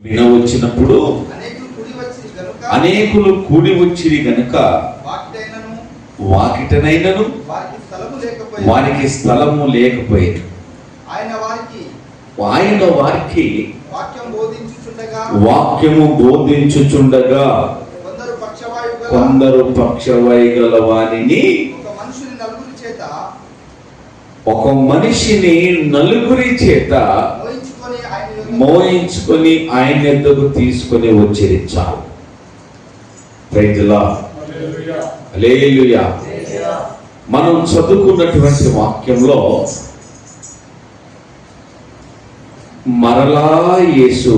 వినవచ్చినప్పుడు అనేకులు కూడి వచ్చిరి గనుక వాకిటనైనను వారికి స్థలము లేకపోయింది. ఆయన వారికి వాక్యము బోధించుచుండగా కొందరు పక్షవాయు గల వారిని ఒక మనిషిని నలుగురి చేత మోయించుకొని ఆయన ఎద్దకు తీసుకొని వచ్చిరి. చాలు. Praise the Lord. హల్లెలూయా. మనం చదువుకున్నటువంటి వాక్యంలో మరలా యేసు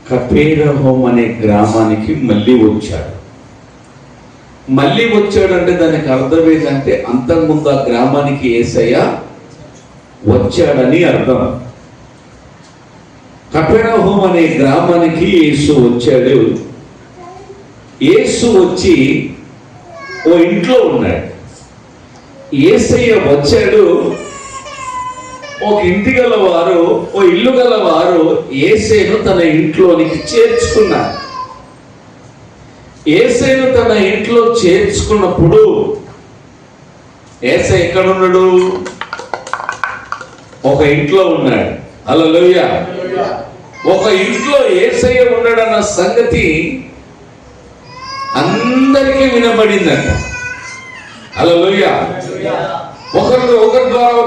కపెర్నహూము అనే గ్రామానికి మళ్ళీ వచ్చాడు. మళ్ళీ వచ్చాడంటే దానికి అర్థం ఏంటంటే అంతకుముందు ఆ గ్రామానికి యేసయ్య వచ్చాడని అర్థం. కపెర్నహూము అనే గ్రామానికి యేసు వచ్చాడు. యేసు వచ్చి ఓ ఇంట్లో ఉన్నాడు. యేసయ్య వచ్చాడు. ఒక ఇంటి గలవారు, ఓ ఇల్లు గలవారు యేసయ్యను తన ఇంట్లోనికి చేర్చుకున్నారు. యేసయ్యను తన ఇంట్లో చేర్చుకున్నప్పుడు యేసయ్య ఎక్కడున్నాడు? ఒక ఇంట్లో ఉన్నాడు. హల్లెలూయా. ఒక ఇంట్లో యేసయ్య ఉన్నాడన్న సంగతి అందరికీ వినబడిందట. హల్లెలూయా. ఒకరి ద్వారా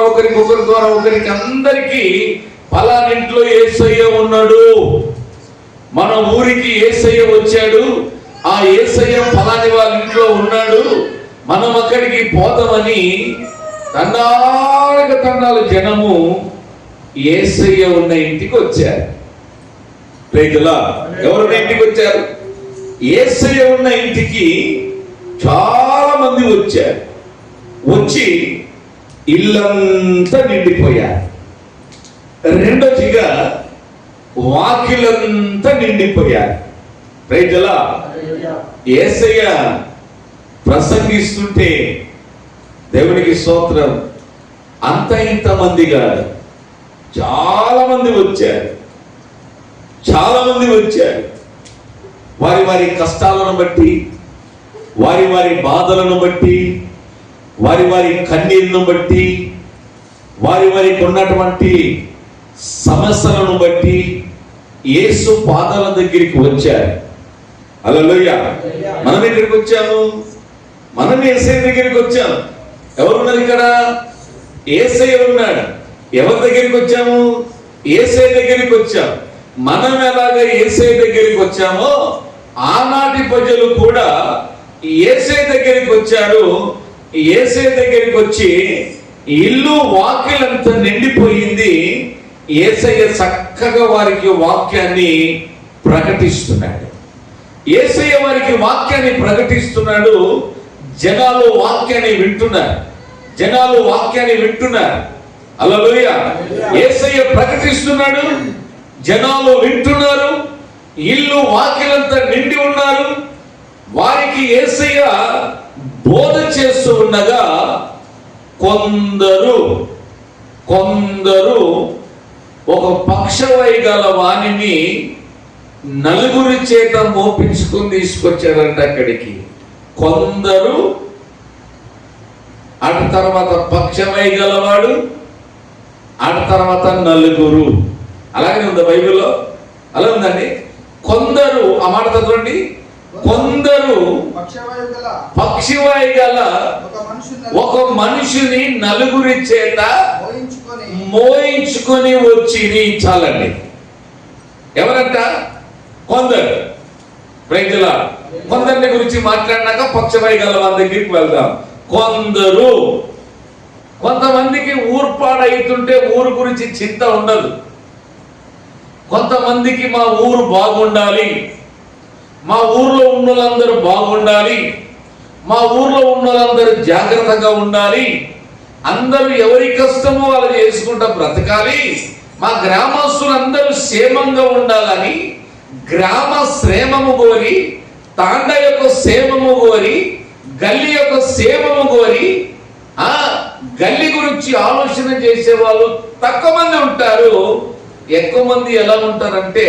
ఒకరికి అందరికీ పలానింట్లో యేసయ్య ఉన్నాడు, మన ఊరికి యేసయ్య వచ్చాడు, ఆ యేసయ్య పలాని వాళ్ళ ఇంట్లో ఉన్నాడు, మనం అక్కడికి పోదామని తండాలు జనము యేసయ్య ఉన్న ఇంటికి వచ్చారు. రైతులా ఎవరున్న ఇంటికి వచ్చారు? యేసయ్య ఉన్న ఇంటికి చాలా మంది వచ్చారు. వచ్చి ఇల్లంతా నిండిపోయారు. రెండోదిగా వాకిలంతా నిండిపోయారు. రైతులా యేసయ్య ప్రసంగిస్తుంటే దేవునికి స్తోత్రం, అంత ఇంత మంది కాదు, చాలా మంది వచ్చారు. చాలా మంది వచ్చారు. వారి వారి కష్టాలను బట్టి, వారి వారి బాధలను బట్టి, వారి వారి కన్నీళ్లను బట్టి, వారి వారికి ఉన్నటువంటి సమస్యలను బట్టి యేసు పాదాల దగ్గరికి వచ్చారు. హల్లెలూయా. మనం ఎక్కడికి వచ్చాము? మనం యేసయ్య దగ్గరికి వచ్చాము. ఎవరున్నారు ఇక్కడ? యేసయ్య ఉన్నాడు. ఎవరి దగ్గరికి వచ్చాము? యేసయ్య దగ్గరికి వచ్చాము. మనం ఎలాగ యేసయ్య దగ్గరికి వచ్చామో ఆనాటి ప్రజలు కూడా యేసయ్య దగ్గరికి వచ్చారు. యేసయ్య దగ్గరికి వచ్చి ఇల్లు వాకిలంతా నిండిపోయింది. యేసయ్య చక్కగా వారికి వాక్యాన్ని ప్రకటిస్తున్నాడు. యేసయ్య వారికి వాక్యాన్ని ప్రకటిస్తున్నాడు. జనాలు వాక్యాన్ని వింటున్నారు. జనాలు వాక్యాన్ని వింటున్నారు. హల్లెలూయా. యేసయ్య ప్రకటిస్తున్నాడు, జనాలు వింటున్నారు. ఇల్లు వాకిలంతా నిండి ఉన్నారు. వారికి యేసయ్య బోధ చేస్తూ ఉండగా కొందరు ఒక పక్షవాయు గల వాణిని నలుగురి చేత మోపించుకుని తీసుకొచ్చారంట అక్కడికి. కొందరు, అటు తర్వాత పక్షవాయు గలవాడు, అటు తర్వాత నలుగురు. అలాగే ఉందా బైబిల్లో? అలా ఉందండి. కొందరు, ఆ మాట చదవండి. కొందరు పక్షవాయు గల ఒక మనుషుని నలుగురి చేత మోయించుకొని వచ్చి. చాలండి. ఎవరంట? కొందరు. ప్రజల కొందరిని గురించి మాట్లాడినాక పక్షవాయు గల వాళ్ళ దగ్గరికి వెళ్దాం. కొంతమందికి ఊర్పాడైతుంటే ఊరు గురించి చింత ఉండదు. కొంతమందికి మా ఊరు బాగుండాలి, మా ఊర్లో ఉన్న వాళ్ళందరూ బాగుండాలి, మా ఊర్లో ఉన్న వాళ్ళందరూ జాగ్రత్తగా ఉండాలి, అందరూ ఎవరి కష్టమో వాళ్ళు చేసుకుంటా బ్రతకాలి, మా గ్రామస్తులందరూ క్షేమంగా ఉండాలని గ్రామ క్షేమము కోరి, తాండ యొక్క క్షేమము కోరి, గల్లీ యొక్క క్షేమము కోరి గల్లీ గురించి ఆలోచన చేసే వాళ్ళు తక్కువ మంది ఉంటారు. ఎక్కువ మంది ఎలా ఉంటారంటే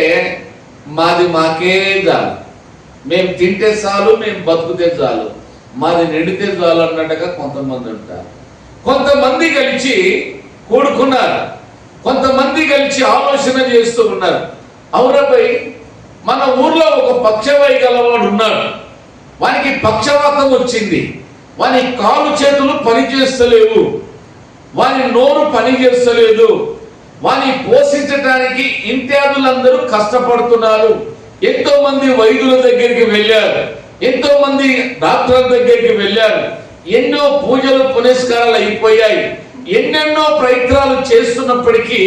మాది మాకే చాలు, మేము తింటే చాలు, మేము బతుకుతే చాలు, మాది నిండితే చాలు అన్నట్టుగా కొంతమంది ఉంటారు. కొంతమంది కలిసి కూడుకున్నారు, కొంతమంది కలిసి ఆలోచన చేస్తూ ఉన్నారు. అవునపై మన ఊర్లో ఒక పక్షవాయు గలవాడు ఉన్నాడు, వానికి పక్షవాతం వచ్చింది, వాని కాలు చేతులు పనిచేస్తలేవు, వాని నోరు పనిచేస్తలేదు, వాని పోషించడానికి ఇంత్యాదులందరూ కష్టపడుతున్నారు. ఎంతో మంది వైద్యుల దగ్గరికి వెళ్ళారు, ఎంతో మంది డాక్టర్ల దగ్గరికి వెళ్ళారు, ఎన్నో పూజలు పునస్కారాలు అయిపోయాయి, ఎన్నెన్నో ప్రయత్నాలు చేస్తున్నప్పటికీ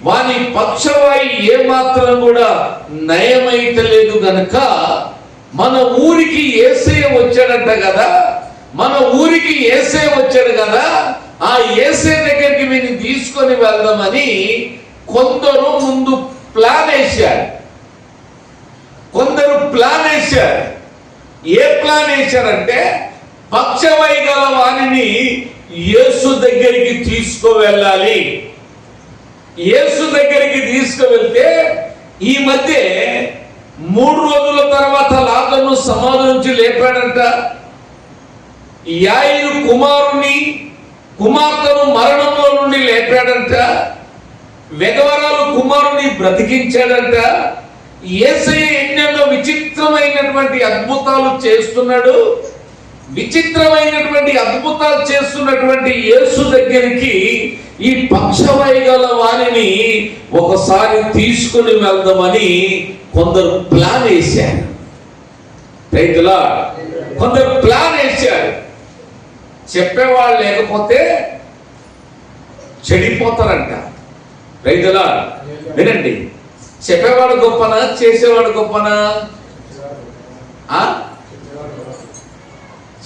వాని పక్షవాయు ఏమాత్రం కూడా నయమైతలేదు గనక మన ఊరికి యేసయ్య వచ్చాడంట కదా, మన ఊరికి యేసయ్య వచ్చాడు కదా, ఆ యేసయ్య దగ్గరికి వీడిని తీసుకొని వెళ్దామని కొందరు ముందు ప్లాన్ వేశారు. కొందరు ప్లాన్ వేశారు. ఏ ప్లాన్ వేశారంటే పక్షవాయు గల వారిని యేసు దగ్గరికి తీసుకువెళ్ళాలి. యేసు దగ్గరికి తీసుకువెళ్తే ఈ మధ్య 3 రోజుల తర్వాత లాజరును సమాధి నుంచి లేపాడంట. యాయిరు కుమార్తెను మరణంలో నుండి లేపాడంట. వెగవరాలు కుమారుని బ్రతికించాడంట. యేసయ్య ఎన్నెన్నో విచిత్రమైనటువంటి అద్భుతాలు చేస్తున్నాడు. విచిత్రమైనటువంటి అద్భుతాలు చేస్తున్నటువంటి యేసు దగ్గరికి ఈ పక్షవాయు గల వారిని ఒకసారి తీసుకుని వెళ్దామని కొందరు ప్లాన్ వేశారు. రైతులా కొందరు ప్లాన్ వేశారు. చెప్పేవాళ్ళు లేకపోతే చెడిపోతారంట. రైతులా వినండి, చెప్పేవాడు గొప్పనా చేసేవాడు గొప్పనా?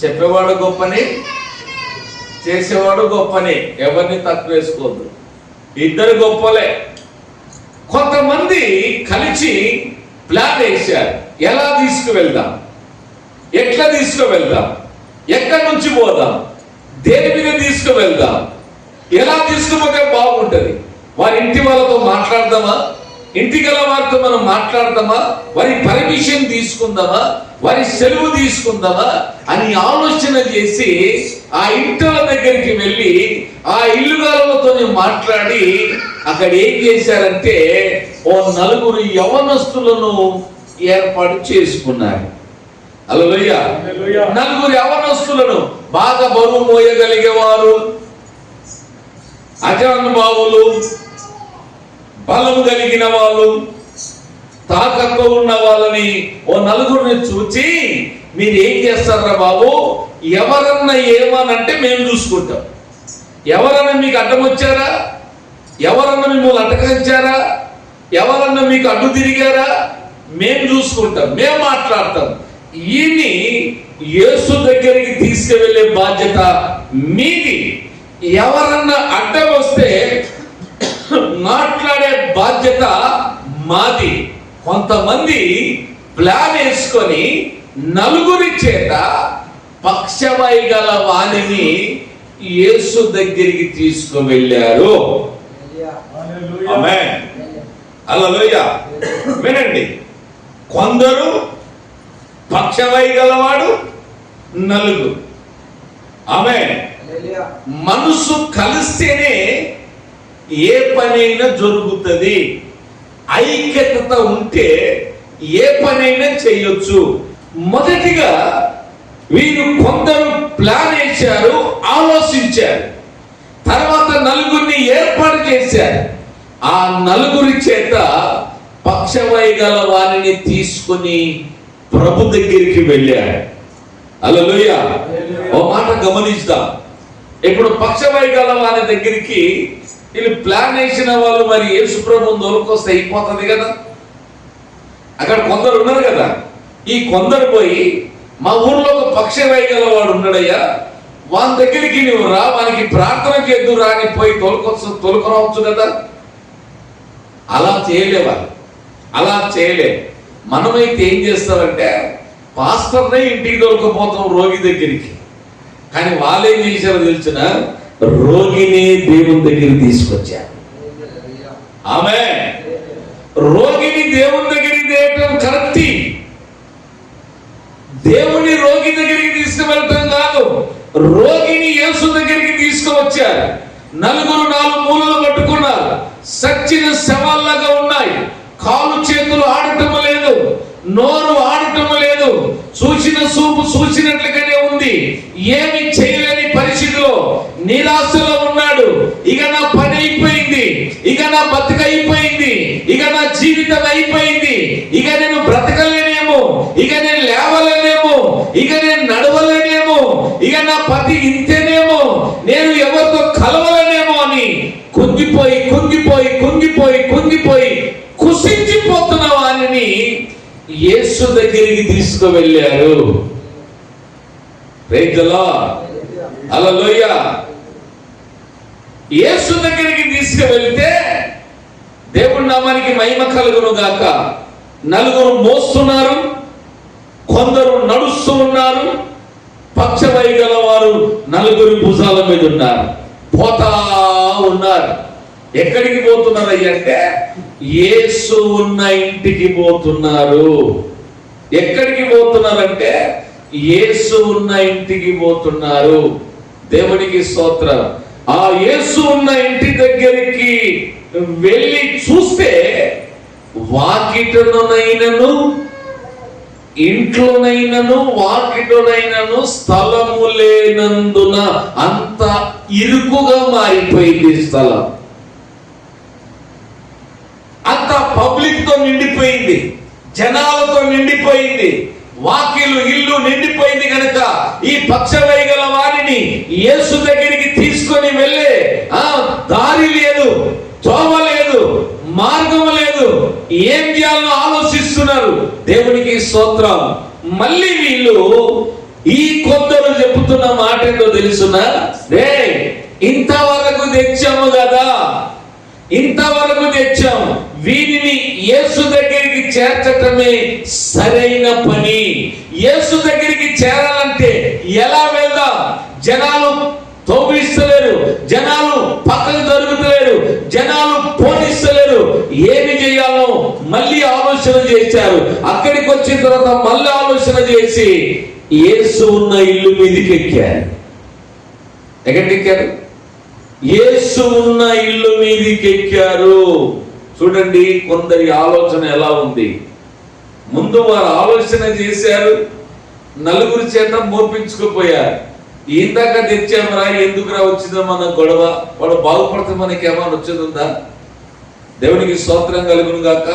చెప్పేవాడు గొప్పని, చేసేవాడు గొప్పని, ఎవరిని తక్కువ వేసుకోవద్దు, ఇద్దరు గొప్పలే. కొంతమంది కలిసి ప్లాన్ వేశారు. ఎలా తీసుకువెళ్దాం, ఎట్లా తీసుకువెళ్దాం, ఎక్కడి నుంచి పోదాం, దేని మీద తీసుకువెళ్దాం, ఎలా తీసుకుపోతే బాగుంటది, వారి ఇంటి వాళ్ళతో మాట్లాడదామా, ఇంటి గల వారితో మనం మాట్లాడదామా, వారి పర్మిషన్ తీసుకుందామా, వారి సెలవు తీసుకుందామా అని ఆలోచన చేసి ఆ ఇంటిల దగ్గరికి వెళ్ళి ఆ ఇల్లుగాలతో మాట్లాడి అక్కడ ఏం చేశారంటే ఓ 4 యవనస్తులను ఏర్పాటు చేసుకున్నారు. హల్లెలూయా. 4 యవనస్తులను, బాగా బరువు మోయగలిగేవారు, అజానుభావులు, బలం కలిగిన వాళ్ళు, తాకత్తు ఉన్న వాళ్ళని ఓ 4 చూచి మీరు ఏం చేస్తారా బాబు, ఎవరన్నా ఏమనంటే మేము చూసుకుంటాం, ఎవరన్నా మీకు అడ్డం వచ్చారా, ఎవరన్నా మిమ్మల్ని అటకించారా, ఎవరన్నా మీకు అడ్డు తిరిగారా, మేము చూసుకుంటాం, మేము మాట్లాడతాం. ఈయన్ని యేసు దగ్గరికి తీసుకువెళ్ళే బాధ్యత మీది. ఎవరన్నా అడ్డం వస్తే మాట్లాడే బాధ్యత మాది. కొంతమంది ప్లాన్ వేసుకొని 4 చేత పక్షవాయు గల వాణిని యేసు దగ్గరికి తీసుకువెళ్ళారు. ఆమేన్. హల్లెలూయా. వినండి, కొందరు పక్షవాయు గలవాడు 4. ఆమేన్. మనసు కలిస్తేనే ఏ పనైనా జరుగుతుంది. ఐక్యత ఉంటే ఏ పనైనా చేయొచ్చు. మొదటిగా వీరు కొందరు ప్లాన్ వేశారు, ఆలోచించారు, తర్వాత 4 ఏర్పాటు చేశారు. ఆ 4 చేత పక్షవాయు గల వారిని తీసుకుని ప్రభు దగ్గరికి వెళ్ళారు. హల్లెలూయా. ఓ మాట గమనిస్తాం. ఇప్పుడు పక్షవాయు గల వారి దగ్గరికి వీళ్ళు ప్లాన్ వేసిన వాళ్ళు మరి యేసు ప్రభువుని దొరికొస్తే అయిపోతుంది కదా. అక్కడ కొందరు ఉన్నారు కదా, ఈ కొందరు పోయి మా ఊర్లో ఒక పక్షవాయు గల వాడు ఉన్నాడయ్యా, వాని దగ్గరికి నువ్వు రా, వానికి ప్రార్థన చేద్దు రా అని పోయి తొలకరావచ్చు కదా. అలా చేయలేవారు, అలా చేయలే. మనమైతే ఏం చేస్తారంటే పాస్టర్నే ఇంటికి దొరకపోతాం రోగి దగ్గరికి, కానీ వాళ్ళు ఏం చేశారో తెలిసిన, రోగిని దేవుని దగ్గరికి తీసుకొచ్చారు. ఆమేన్. రోగిని దేవుని దగ్గరికి తేవటం కరెక్ట్. దేవుని రోగి దగ్గరికి తీసుకువెళ్ళటం కాదు, రోగిని యేసు దగ్గరికి తీసుకువచ్చారు. నలుగురు నాలుగు మూలలు పట్టుకున్నారు, సచ్చిన శవాల్లాగా ఉన్నాయి. కాలు చేతులు ఆడటం లేదు, నోరు ఆడటం లేదు, చూసిన చూపు చూసినట్లుగానే ఉంది. ఏమి చేయలేని పరిస్థితిలో నిరాశలో ఉన్నాడు. ఇక నా పని అయిపోయింది, ఇక నా బతుకు అయిపోయింది, ఇక నా జీవితం అయిపోయింది, ఇక నేను బ్రతకలేనేమో, ఇక నేను లేవలేనేమో, ఇక నేను నడవలేనేమో, ఇక నా పతి ఇంతేనేమో, నేను ఎవరితో కలవలేనేమో అని కుంగిపోయి కుంగిపోయి కుంగిపోయి కుంగిపోయి కుసించిపోతున్న వారిని యేసు దగ్గరికి తీసుకువెళ్ళారు. ప్రైజ్ ది లార్డ్, హల్లెలూయా. యేసు దగ్గరికి తీసుకువెళ్తే దేవుని నామానికి మహిమ కలుగును గాక. నలుగురు మోస్తున్నారు, కొందరు నడుస్తూ ఉన్నారు. పక్షవాయు గల వారు నలుగురి భుజాల మీద ఉన్నారు, పోతా ఉన్నారు. ఎక్కడికి పోతున్నారు అంటే యేసు ఉన్న ఇంటికి పోతున్నారు. ఎక్కడికి పోతున్నారంటే యేసు ఉన్న ఇంటికి పోతున్నారు. దేవునికి స్తోత్రం. ఆ యేసు ఉన్న ఇంటి దగ్గరికి వెళ్ళి చూస్తే వాకిటనైనను ఇంట్లోనైనను వాకిటనైనను స్థలము లేనందున అంత ఇరుకుగా మారిపోయింది స్థలం. అంత పబ్లిక్ తో నిండిపోయింది, జనాలతో నిండిపోయింది, వాకిలు ఇల్లు నిండిపోయింది. కనుక ఈ పక్షవాయు గల వారిని యేసు దగ్గరికి తీసుకొని వెళ్ళే దారి లేదు, తోవ లేదు, మార్గం లేదు. ఏం చేయాలో ఆలోచిస్తున్నారు. దేవునికి స్తోత్రం. మళ్ళీ వీళ్ళు ఈ కొందరు చెబుతున్న మాట ఏంటో తెలుసునా? రే, ఇంతవరకు తెచ్చాము కదా, ఇంతవరకు తెచ్చాము, వీరిని యేసు దగ్గరికి చేర్చటమే సరైన పని. యేసు దగ్గరికి చేరాలంటే ఎలా వెళ్దాం? జనాలు తోపిస్తలేరు, జనాలు పక్కకు జరుగుతలేరు, జనాలు పోనిస్తలేరు. ఏమి చేయాలో మళ్ళీ ఆలోచన చేశారు. అక్కడికి వచ్చిన తర్వాత మళ్ళీ ఆలోచన చేసి యేసు ఉన్న ఇల్లు మీదకి ఎక్కారు. ఎక్కడికి ఎక్కారు? యేసు ఉన్న ఇల్లు మీదకి ఎక్కారు. చూడండి కొందరి ఆలోచన ఎలా ఉంది. ముందు వారు ఆలోచన చేశారు, నలుగురి చేత మోపించుకుపోయారు. ఇందాక తెచ్చామరా, ఎందుకురా వచ్చిందో మన గొడవ, వాడు బాగుపడితే మనకి ఏమైనా వచ్చేదిందా? దేవునికి స్తోత్రం కలుగును గాక.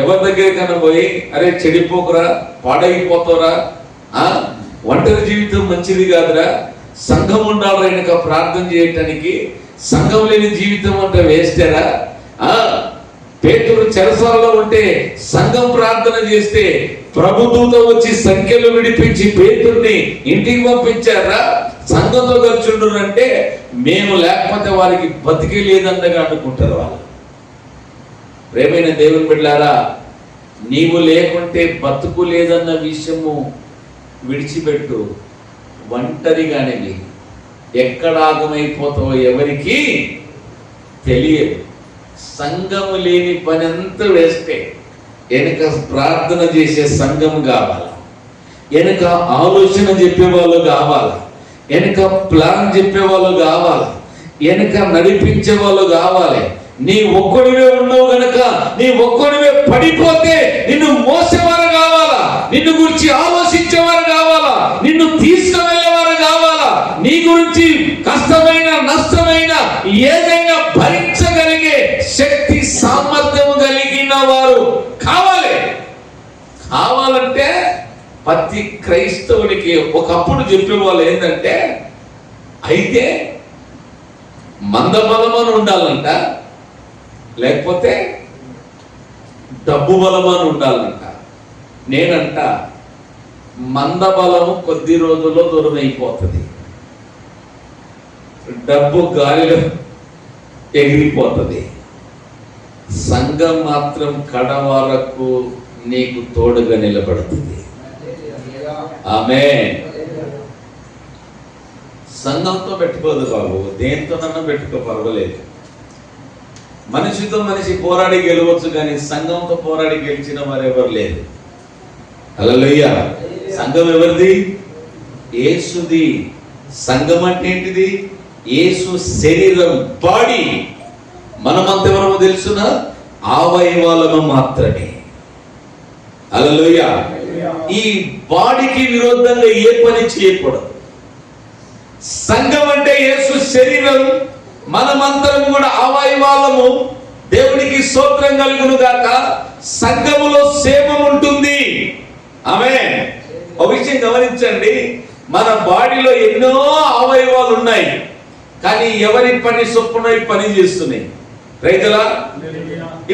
ఎవరి దగ్గరికైనా పోయి అరే చెడిపోకురా, పాడైపోతావురా, ఒంటరి జీవితం మంచిది కాదురా, సంఘం ఉండాలి వెనుక ప్రార్థన చేయటానికి, సంఘం లేని జీవితం అంటే వేస్తేరా. పేతురు చెరసాలలో ఉంటే సంఘం ప్రార్థన చేస్తే ప్రభుదూత వచ్చి సంఖ్యలు విడిపించి పేతుర్ని ఇంటికి పంపించారా? సంఘంతో కలిసి అంటే మేము లేకపోతే వారికి బతికే లేదన్నగా అనుకుంటారు వాళ్ళు. ప్రేమైన దేవుని బిడ్డలారా, నీవు లేకుంటే బతుకు లేదన్న విషయము విడిచిపెట్టు. ఒంటరిగానే ఎక్కడ ఆగమైపోతావో ఎవరికి తెలియదు. సంఘము లేని పని అంతా వేస్తే వెనక ప్రార్థన చేసే సంఘం కావాలి, వెనక ఆలోచన చెప్పేవాళ్ళు కావాలి, వెనక ప్లాన్ చెప్పేవాళ్ళు కావాలి, వెనక నడిపించే వాళ్ళు కావాలి. నీ ఒక్కడివే ఉన్నావు గనక నీ ఒక్కడివే పడిపోతే నిన్ను మోసేవారు కావాలా, నిన్ను గురించి ఆలోచించేవారు కావాలా, నిన్ను తీసుకువెళ్ళేవారు కావాలా, నీ గురించి కష్టమైన నష్టమైన ఏదైనా భరించగలిగే శక్తి సామర్థ్యం కలిగిన వారు కావాలి. కావాలంటే ప్రతి క్రైస్తవునికి ఒకప్పుడు చెప్పేవాళ్ళు ఏంటంటే, అయితే మందబలమని ఉండాలంట, లేకపోతే డబ్బు బలమని ఉండాలంట. నేనంట మందబలము కొద్ది రోజుల్లో దూరం అయిపోతుంది, డబ్బు గాలిలో ఎగిరిపోతుంది. సంఘం మాత్రం కడ వరకు నీకు తోడుగా నిలబడుతుంది. ఆమేన్. సంఘంతో పెట్టుకోదు బాబు, దేంతోనన్నా పెట్టుకో, పర్వాలేదు. మనిషితో మనిషి పోరాడి గెలవచ్చు, కానీ సంఘంతో పోరాడి గెలిచిన వారు ఎవరు లేరు. హల్లెలూయా. సంఘం ఎవరిది? యేసుది. సంఘం అంటే ఏంటిది? యేసు శరీరం, బాడీ. మనమంతెవరమో తెలుసునా? అవయవాలను మాత్రమే. హల్లెలూయా. ఈ బాడీకి విరుద్ధంగా ఏ పని చేయకూడదు. సంఘం అంటే యేసు శరీరం, మనమంతరం కూడా అవయవాలము. దేవునికి స్తోత్రం కలుగును గాక. సంఘములో సేవ ఉంటుంది. ఆమేన్. ఒక విషయం గమనించండి, మన బాడీలో ఎన్నో అవయవాలు ఉన్నాయి, కానీ ఎవరి పని చొప్పున పని చేస్తున్నాయి. రైతులా,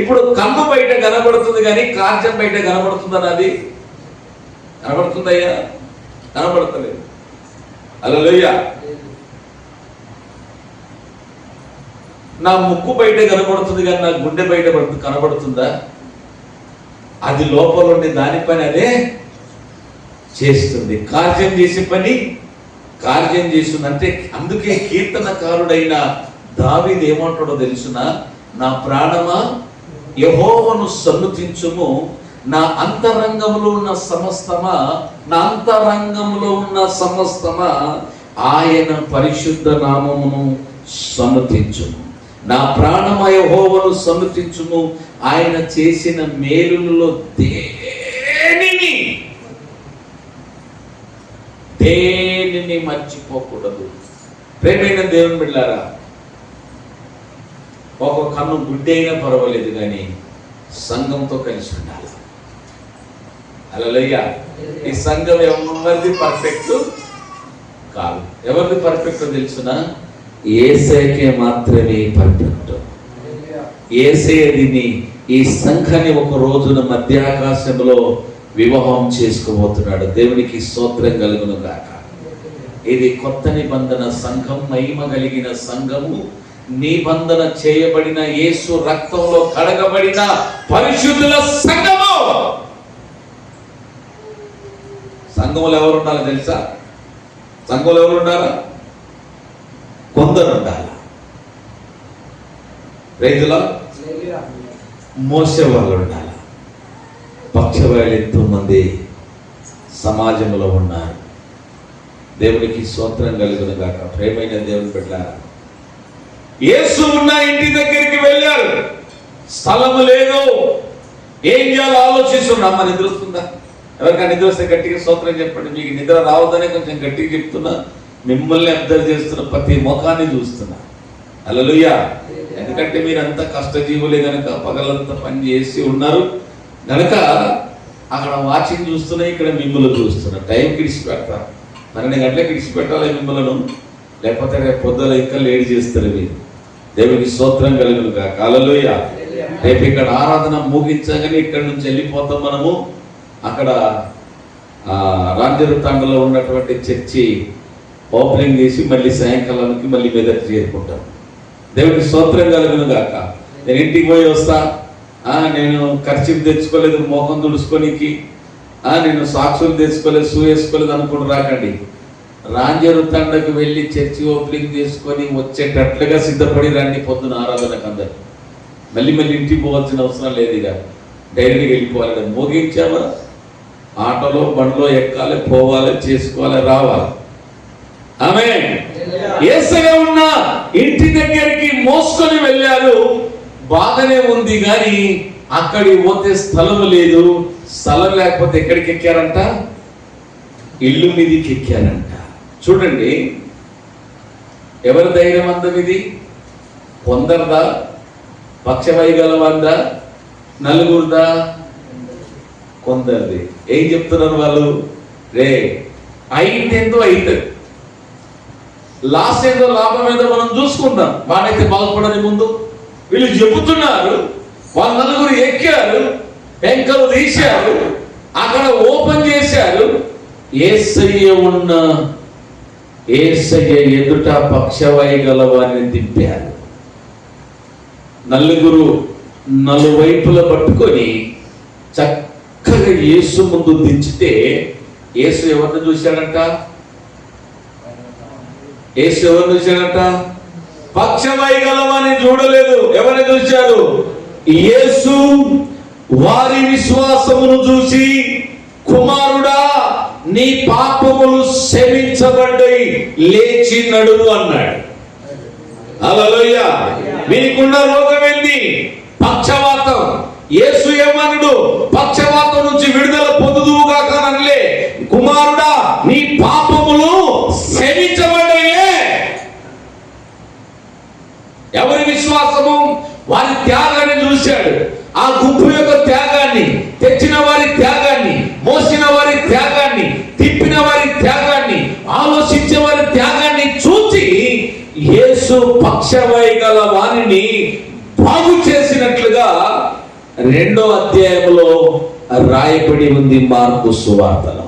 ఇప్పుడు కన్ను బయట కనబడుతుంది కానీ కార్యం బయట కనబడుతుందని అది కనబడుతుందయ్యా? కనబడతలేదు. హల్లెలూయా. నా ముక్కు బయట కనబడుతుంది కానీ నా గుండె బయట కనబడుతుందా? అది లోపల ఉండి దాని పని అదే చేస్తుంది. కార్యం చేసే పని కార్యం చేస్తుంది. అంటే అందుకే కీర్తనకారుడైన దావీదు ఏమంటాడో తెలుసునా? నా ప్రాణమా యెహోవాను సన్నుతించుము, నా అంతరంగంలో ఉన్న సమస్తమా, నా అంతరంగంలో ఉన్న సమస్తమా ఆయన పరిశుద్ధ నామమును సన్నుతించుము. నా ప్రాణమా యెహోవాను సన్నుతించుము, ఆయన చేసిన మేలులలో దేనిని మర్చిపోకూడదు. ప్రేమైన దేవుని బిడ్డలారా, ఒక కన్ను గుడ్డి అయినా పర్వాలేదు కానీ సంఘంతో కలిసి ఉండాలి. హల్లెలూయా. ఈ సంఘం ఎవరిది పర్ఫెక్ట్ కాదు. ఎవరిది పర్ఫెక్ట్ తెలుసునా? యేసయ్యకే మాత్రమే పర్ఫెక్ట్. యేసయ్యని ఈ సంఘాన్ని ఒక రోజున మధ్యాకాశంలో వివాహం చేసుకోబోతున్నాడు. దేవునికి స్తోత్రం కలుగును గాక. ఇది కొత్త నిబంధన సంఘం, మహిమ కలిగిన సంఘము, నిబంధన చేయబడిన యేసు రక్తంలో కడగబడిన పరిశుద్ధుల సంఘము. సంఘంలో ఎవరు ఉండాలో తెలుసా? సంఘంలో ఎవరు ఉండాలా? కొందరు ఉండాలి. రైతుల మోసే వాళ్ళు ఉండాలి. పక్షవాళ్ళు ఎంతో మంది సమాజంలో ఉన్నారు. దేవునికి స్తోత్రం కలుగును గాక. ప్రేమైన దేవుని బిడ్డలారా, యేసు ఉన్న ఇంటి దగ్గరికి వెళ్ళారు. స్థలము లేదు, ఏం చేయాలో ఆలోచిస్తున్నా. అమ్మ నిద్ర వస్తుందా? ఎవరికైనా నిద్ర వస్తే గట్టిగా స్తోత్రం చెప్పండి. మీకు నిద్ర రావద్దనే కొంచెం గట్టిగా చెప్తున్నా. మిమ్మల్ని అబ్జర్వ్ చేస్తున్న, ప్రతి ముఖాన్ని చూస్తున్నా. హల్లెలూయా. ఎందుకంటే మీరంతా కష్టజీవులే గనక పగలంతా పని చేసి ఉన్నారు గనక అక్కడ వాచింగ్ చూస్తున్నా, ఇక్కడ మిమ్మల్ని చూస్తున్నా. టైంకి ఇడిచి పెడతారు. 12 గంటలకు ఇడిచి పెట్టాలి మిమ్మల్ని, లేకపోతే రేపు పొద్దున ఇంకా లేట్ చేస్తారు మీరు. దేవునికి స్తోత్రం కలుగును గాక. హల్లెలూయా. రేపు ఇక్కడ ఆరాధన ముగించగానే ఇక్కడ నుంచి వెళ్ళిపోతాం మనము. అక్కడ రాంజరుతాండలో ఉన్నటువంటి చర్చి ఓపెనింగ్ చేసి మళ్ళీ సాయంకాలానికి మళ్ళీ మెదక్ చేరుకుంటాం. దేవునికి స్తోత్రం కలుగును గాక. నేను ఇంటికి పోయి వస్తా, నేను ఖర్చు తెచ్చుకోలేదు మోహం తుడుచుకోనికి, నేను సాక్షులు తెచ్చుకోలేదు, షూ వేసుకోలేదు అనుకుని రాకండి. రాంజరుతాండకు వెళ్ళి చర్చి ఓపెనింగ్ చేసుకొని వచ్చేటట్లుగా సిద్ధపడి రండి. పొద్దున ఆరాధనకు అందరు మళ్ళీ ఇంటికి పోవాల్సిన అవసరం లేదు. ఇక డైరెక్ట్గా వెళ్ళిపోవాలి. మోగించామా, ఆటోలో బండ్లో ఎక్కాలి, పోవాలి, చేసుకోవాలి, రావాలి. ఆమేన్. యేసయ్య ఉన్న ఇంటి దగ్గరికి మోసుకొని వెళ్ళారు. బాగానే ఉంది కానీ అక్కడికి పోతే స్థలం లేదు. స్థలం లేకపోతే ఎక్కడికి ఎక్కారంట? ఇల్లు మీదకి ఎక్కారంట. చూడండి, ఎవరి ధైర్యం అందం ఇది? కొందరిదా? పక్షవైగలవాందా? నలుగురుదా? కొందరిది. ఏం చెప్తున్నారు వాళ్ళు? రే అయితే అవుతుంది, లాస్ట్ ఏదో లాభం ఏదో మనం చూసుకుంటాం, వాడైతే బాగుపడని ముందు వీళ్ళు చెబుతున్నారు. వాళ్ళ నలుగురు ఎక్కారు, పెంకలు తీశారు, అక్కడ ఓపెన్ చేశారు. యేసయ్య ఎదుట పక్షవాయు వారిని దింపారు. నలుగురు నలువైపులా పట్టుకొని చక్కగా యేసు ముందు దించితే యేసు ఎవరిని చూశాడంట? యేసు ఎవరిని చూశాడంట? పక్షమైగలమని చూడలేదు. ఎవరిని చూశారు? యేసు వారి విశ్వాసమును చూసి, కుమారుడా నీ పాపములు క్షమించబడ్డాయి, లేచి నడువు అన్నాడు. హల్లెలూయా. మీకున్న రోగం ఏంది? పక్షవాతం. యేసు ఏమన్నాడు? పక్షవాతం నుంచి విడుదల పొందుదువుగాక అనలే, కుమారుడా నీ పాపములు క్షమించబడ్డాయే. ఎవరి విశ్వాసము? వారి త్యాగాన్ని చూశాడు. ఆ గుంపు యొక్క త్యాగాన్ని, తెచ్చిన వారి త్యాగాన్ని, మోసిన వారి త్యాగాన్ని, తిప్పిన వారి త్యాగాన్ని, ఆలోచించే వారి త్యాగాన్ని చూసి యేసు పక్షవైగల వారిని బాగు చేసినట్లుగా 2వ అధ్యాయంలో రాయబడి ఉంది మార్కు సువార్తలో.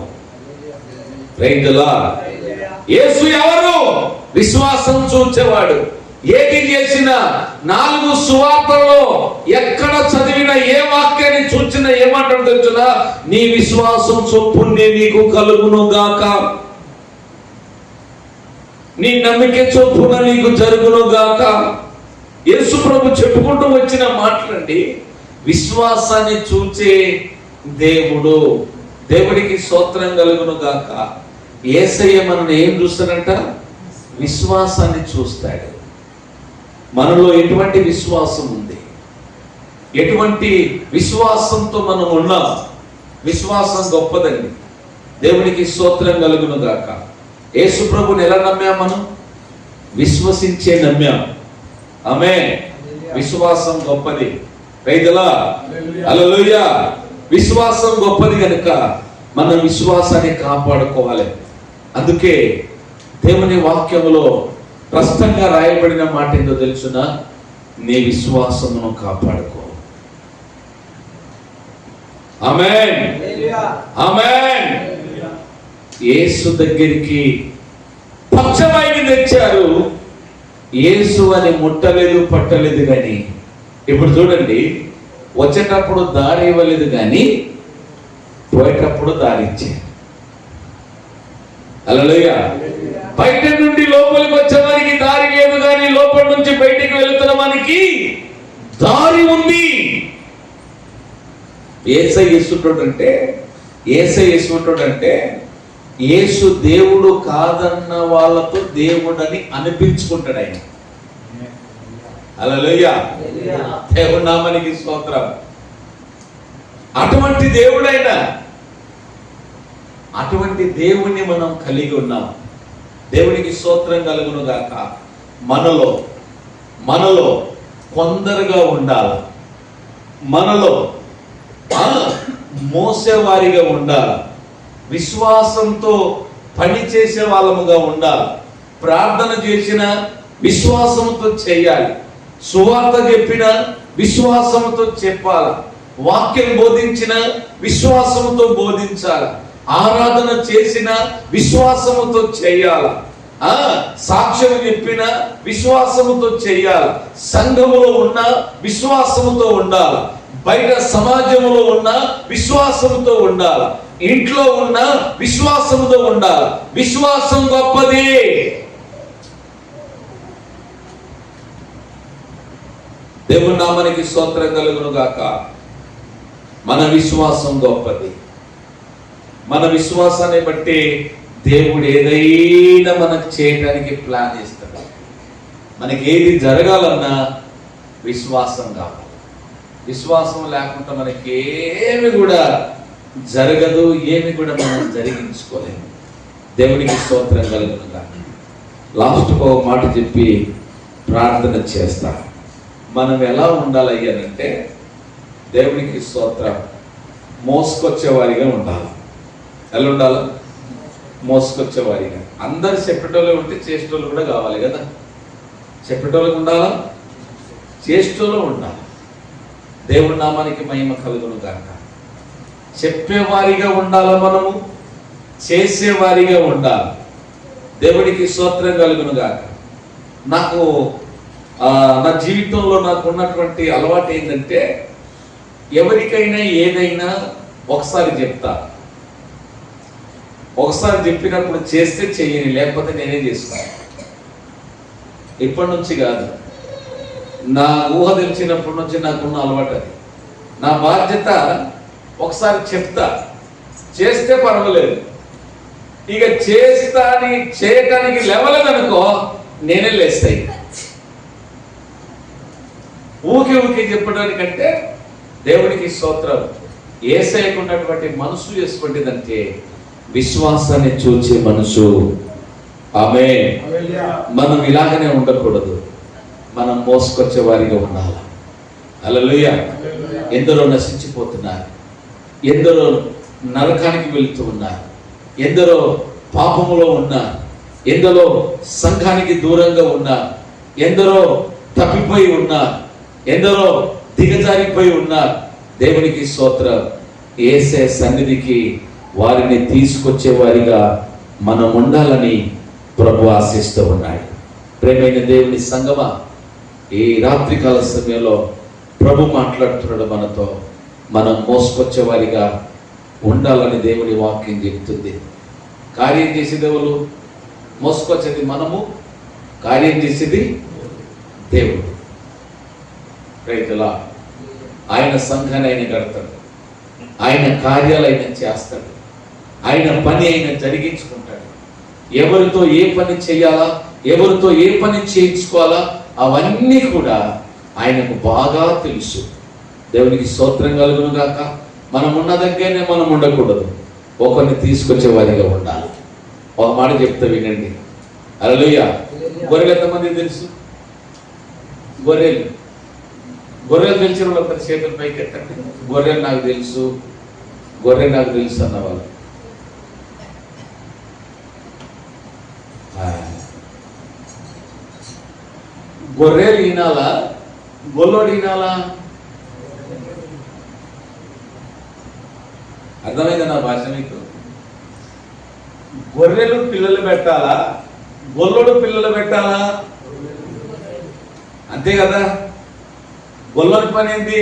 Praise the lord. యేసు ఎవరు? విశ్వాసం చూచేవాడు. ఏది చేసినా 4 సువార్తల్లో ఎక్కడ చదివిన ఏ వాక్యాన్ని చూచినా ఏమంటాడు తెలుసునా? నీ విశ్వాసం చొప్పునే నీకు కలుగును గాక, నీ నమ్మిక చొప్పున నీకు జరుగును గాక. యేసు ప్రభు చెప్పుకుంటూ వచ్చిన మాటలండి. విశ్వాసాన్ని చూచే దేవుడు, దేవుడికి స్తోత్రం కలుగును గాక. యేసయ్య మనల్ని ఏం చూస్తాడంట? విశ్వాసాన్ని చూస్తాడు. మనలో ఎటువంటి విశ్వాసం ఉంది? ఎటువంటి విశ్వాసంతో మనం ఉన్నాం? విశ్వాసం గొప్పదండి. దేవునికి స్తోత్రం కలుగును గాక. యేసు ప్రభుని ఎలా నమ్మాం? మనం విశ్వసించే నమ్మాం. ఆమేన్. విశ్వాసం గొప్పది. Praise the Lord. హల్లెలూయా. విశ్వాసం గొప్పది కనుక మనం విశ్వాసాన్ని కాపాడుకోవాలి. అందుకే దేవుని వాక్యములో స్పష్టంగా రాయబడిన మాట ఏంటో తెలుసునా? నీ విశ్వాసమును కాపాడుకో. ఆమేన్, ఆమేన్. యేసు దగ్గరికి పక్షవాయుని తెచ్చారు. యేసు అని ముట్టలేదు, పట్టలేదు. కానీ ఇప్పుడు చూడండి, వచ్చేటప్పుడు దారి ఇవ్వలేదు, కానీ పోయేటప్పుడు దారి ఇచ్చారు. హల్లెలూయా. బయట నుండి లోపలికి వచ్చేవారికి దారి లేదు, కానీ లోపల నుంచి బయటికి వెళుతున్న వానికి దారి ఉంది. యేసయ్య యేసుంటాడంటే యేసు దేవుడు కాదన్న వాళ్ళతో దేవుడని అనిపించుకుంటాడు ఆయన. హల్లెలూయా. దేవుడి నామానికి స్తోత్రం. అటువంటి దేవుడైన, అటువంటి దేవుణ్ణి మనం కలిగి ఉన్నాం. దేవునికి స్తోత్రం కలుగును గాక. మనలో కొందరుగా ఉండాలి. మనలో మోసేవారిగా ఉండాలి. విశ్వాసంతో పని చేసే వాళ్ళముగా ఉండాలి. ప్రార్థన చేసిన విశ్వాసంతో చేయాలి. సువార్త చెప్పిన విశ్వాసంతో చెప్పాలి. వాక్యం బోధించిన విశ్వాసంతో బోధించాలి. ఆరాధన చేసిన విశ్వాసముతో చేయాలి. సాక్ష్యం చెప్పిన విశ్వాసముతో చేయాలి. సంఘములో ఉన్న విశ్వాసముతో ఉండాలి. బయట సమాజంలో ఉన్న విశ్వాసముతో ఉండాలి. ఇంట్లో ఉన్న విశ్వాసముతో ఉండాలి. విశ్వాసం గొప్పది. దేవుని నామానికి స్తోత్రం కలుగును గాక. మన విశ్వాసం గొప్పది. మన విశ్వాసాన్ని బట్టి దేవుడు ఏదైనా మనకు చేయడానికి ప్లాన్ చేస్తాడు. మనకి ఏది జరగాలన్నా విశ్వాసం కావాలి. విశ్వాసం లేకుండా మనకి ఏమి కూడా జరగదు, ఏమి కూడా మనం జరిగించుకోలేము. దేవునికి స్తోత్రం కలుగును గాక. లాస్ట్ ఒక మాట చెప్పి ప్రార్థన చేస్తా. మనం ఎలా ఉండాలి అంటే, దేవునికి స్తోత్రం, మోసుకొచ్చేవారిగా ఉండాలి. ఎలా ఉండాలి? మోసుకొచ్చేవారిగా. అందరు చెప్పేటోళ్ళు ఉంటే చేసేటోళ్ళు కూడా కావాలి కదా. చెప్పేటోళ్ళకి ఉండాలా, చేసేటోళ్ళు ఉండాలి. దేవుడి నామానికి మహిమ కలుగును గాక. చెప్పేవారిగా ఉండాలా, మనము చేసేవారిగా ఉండాలి. దేవుడికి స్తోత్రం కలుగును గాక. నా జీవితంలో నాకు ఉన్నటువంటి అలవాటు ఏంటంటే, ఎవరికైనా ఏదైనా ఒకసారి చెప్తా. ఒకసారి చెప్పినప్పుడు చేస్తే చెయ్యని, లేకపోతే నేనే చేస్తాను. ఇప్పటి నుంచి కాదు, నా ఊహ తెలిసినప్పటి నుంచి నాకున్న అలవాటు అది. నా బాధ్యత ఒకసారి చెప్తా, చేస్తే పర్వాలేదు, ఇక చేస్తాని చేయటానికి లేవలేదనుకో నేనే లేస్తాయి. ఊకే చెప్పడానికంటే దేవుడికి స్తోత్రం. యేసయ్యకున్నటువంటి మనసు చేసుకుంటేదంటే విశ్వాసాన్ని చూచే మనసు. ఆమేన్. మనం ఇలాగనే ఉండకూడదు, మనం మోసుకొచ్చే వారిగా ఉండాలి. హల్లెలూయా. ఎందరో నశించిపోతున్నారు, ఎందరో నరకానికి వెళుతూ ఉన్నారు, ఎందరో పాపములో ఉన్నారు, ఎందరో సంఘానికి దూరంగా ఉన్నారు, ఎందరో తప్పిపోయి ఉన్నారు, ఎందరో దిగజారిపోయి ఉన్నారు. దేవునికి స్తోత్రం. యేసే సన్నిధికి వారిని తీసుకొచ్చే వారిగా మనం ఉండాలని ప్రభు ఆశిస్తూ ఉన్నాడు. ప్రేమైన దేవుని సంగమా, ఈ రాత్రికాల సమయంలో ప్రభు మాట్లాడుతున్నాడు మనతో. మనం మోసుకొచ్చే వారిగా ఉండాలని దేవుని వాక్యం చెప్తుంది. కార్యం చేసేది ఎవరు? మోసుకొచ్చేది మనము, కార్యం చేసేది దేవుడు. రైతులా ఆయన సంఘాన్ని ఆయన కడతాడు, ఆయన కార్యాలు ఆయన చేస్తాడు, ఆయన పని ఆయన జరిగించుకుంటాడు. ఎవరితో ఏ పని చేయాలా, ఎవరితో ఏ పని చేయించుకోవాలా అవన్నీ కూడా ఆయనకు బాగా తెలుసు. దేవునికి స్తోత్రం కలుగును గాక. మనం ఉన్న దగ్గరనే మనం ఉండకూడదు, ఒకరిని తీసుకొచ్చే వారిగా ఉండాలి. ఒక మాట చెప్తా వినండి. హల్లెలూయా. గొర్రెలు ఎంతమంది తెలుసు? గొర్రెలు తెలిసిన వాళ్ళు ఒకరి చేతుల పైకి ఎత్తండి. గొర్రెలు నాకు తెలుసు, గొర్రె నాకు తెలుసు అన్నవాళ్ళు. గొర్రెలు ఈనాలా, గొల్లోడు ఈనాలా? అర్థమైందా నా భాష మీకు? గొర్రెలు పిల్లలు పెట్టాలా, గొల్లోడు పిల్లలు పెట్టాలా? అంతే కదా. గొల్లోని పని ఏంటి?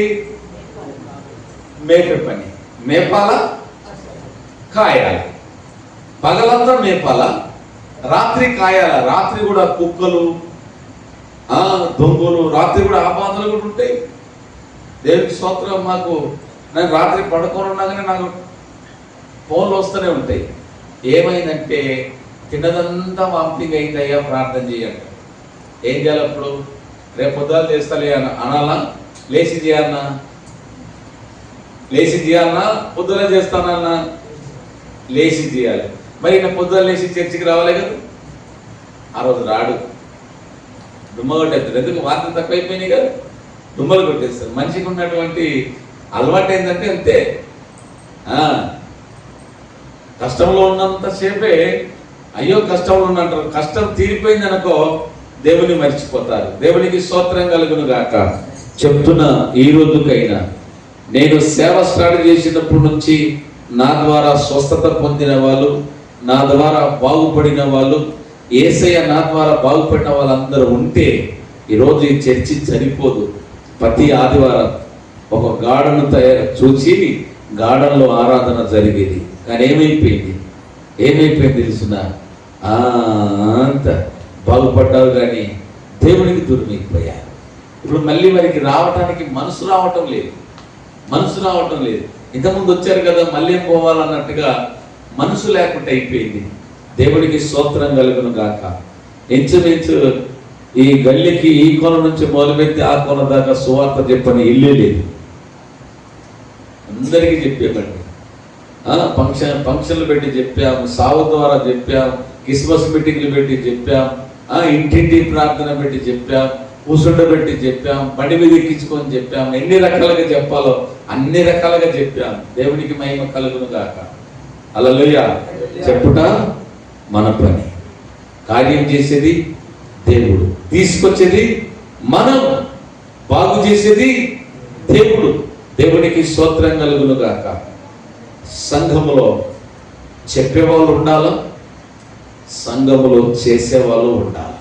మేపే పని. మేపాల, కాయాలి. పగలంతా మేపాల, రాత్రి కాయాల. రాత్రి కూడా కుక్కలు, దొంగలు, రాత్రి కూడా ఆపాదలు కూడా ఉంటాయి. దేవునికి స్తోత్రం. మాకు నేను రాత్రి పడుకోనున్నాగానే నాకు ఫోన్లు వస్తూనే ఉంటాయి. ఏమైందంటే తిన్నదంతా వామిటింగ్ అయిందయ్యా, ప్రార్థన చేయండి. ఏం చేయాలి అప్పుడు? రేపు పొద్దున చేస్తాలే అనాలా, లేచి చేయాలన్నా? లేచి చేయాలన్నా, పొద్దున చేస్తానన్నా? లేచి చేయాలి. మరి నేను పొద్దున లేచి చర్చికి రావాలి కదా. ఆ రోజు రాడు, దుమ్మ కొట్టేస్తాడు. ఎందుకు? వార్తలు తక్కువైపోయినాయి కదా, దుమ్మలు కొట్టేస్తారు. మనిషికి ఉన్నటువంటి అలవాటు ఏంటంటే అంతే. కష్టంలో ఉన్నంతసేపే అయ్యో కష్టంలో ఉన్నంటారు. కష్టం తీరిపోయింది అనుకో దేవుని మర్చిపోతారు. దేవునికి స్తోత్రం కలుగును గాక. చెప్తున్నా, ఈ రోజుకైనా నేను సేవ స్టార్ట్ చేసినప్పటి నుంచి నా ద్వారా స్వస్థత పొందిన వాళ్ళు, నా ద్వారా బాగుపడిన వాళ్ళు, యేసయ్య నా ద్వారా బాగుపడిన వాళ్ళందరూ ఉంటే ఈరోజు ఈ చర్చి సరిపోదు. ప్రతి ఆదివారం ఒక గార్డెన్ చూసి గార్డెన్లో ఆరాధన జరిగేది. కానీ ఏమైపోయింది తెలుసిన? అంత బాగుపడ్డారు కానీ దేవునికి దూరం అయిపోయారు. ఇప్పుడు మళ్ళీ వారికి రావటానికి మనసు రావటం లేదు. ఇంతకుముందు వచ్చారు కదా, మళ్ళీ పోవాలన్నట్టుగా మనసు లేకుండా అయిపోయింది. దేవుడికి స్తోత్రం కలుగును గాక. ఇంచుమించు ఈ గల్లీకి ఈ కోన నుంచి మొదలుపెట్టి ఆ కోన దాకా సువార్త చెప్పని ఇల్లే లేదు. అందరికీ చెప్పామండి. ఫంక్షన్లు పెట్టి చెప్పాము, సావు ద్వారా చెప్పాము, క్రిస్మస్ మీటింగ్లు పెట్టి చెప్పాం, ఇంటింటి ప్రార్థన పెట్టి చెప్పాం, కూసుండ పెట్టి చెప్పాం, బండి మీద ఎక్కించుకొని చెప్పాం. ఎన్ని రకాలుగా చెప్పాలో అన్ని రకాలుగా చెప్పాం. దేవునికి మహిమ కలుగును గాక. హల్లెలూయా. చెప్పుట మన పని, కార్యం చేసేది దేవుడు, తీసుకొచ్చేది మనం, బాగు చేసేది దేవుడు. దేవునికి స్తోత్రం కలుగును గాక. సంఘములో చెప్పేవాళ్ళు ఉండాలా, సంఘములో చేసేవాళ్ళు ఉండాలి.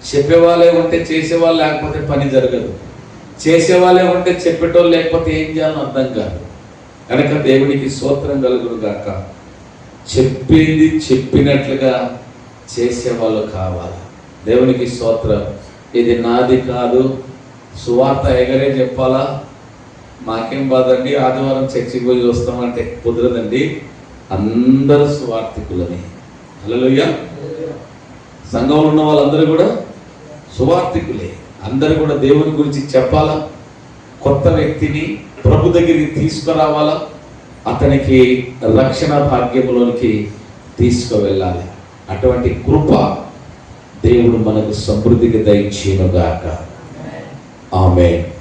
చెప్పేవాళ్ళే ఉంటే చేసేవాళ్ళు లేకపోతే పని జరగదు. చేసేవాళ్ళే ఉంటే చెప్పేటోళ్ళు లేకపోతే ఏం చేయాలని అర్థం కాదు. కనుక దేవునికి స్తోత్రం కలుగును గాక. చెప్పింది చెప్పినట్లుగా చేసేవాళ్ళు కావాలి. దేవునికి స్తోత్రం. ఇది నాది కాదు, సువార్త ఎగరే చెప్పాలా, మాకేం బాధండి, ఆదివారం చర్చికి పోయి వస్తామంటే కుదరదండి. అందరూ సువార్థికులని. హల్లెలూయా. సంఘంలో ఉన్న వాళ్ళందరూ కూడా సువార్థికులే. అందరూ కూడా దేవుని గురించి చెప్పాలా, కొత్త వ్యక్తిని ప్రభు దగ్గరికి తీసుకురావాలా, అతనికి రక్షణ భాగ్యంలోనికి తీసుకువెళ్ళాలి. అటువంటి కృప దేవుడు మనకు సమృద్ధిగా దయచేయునుగాక. ఆమేన్.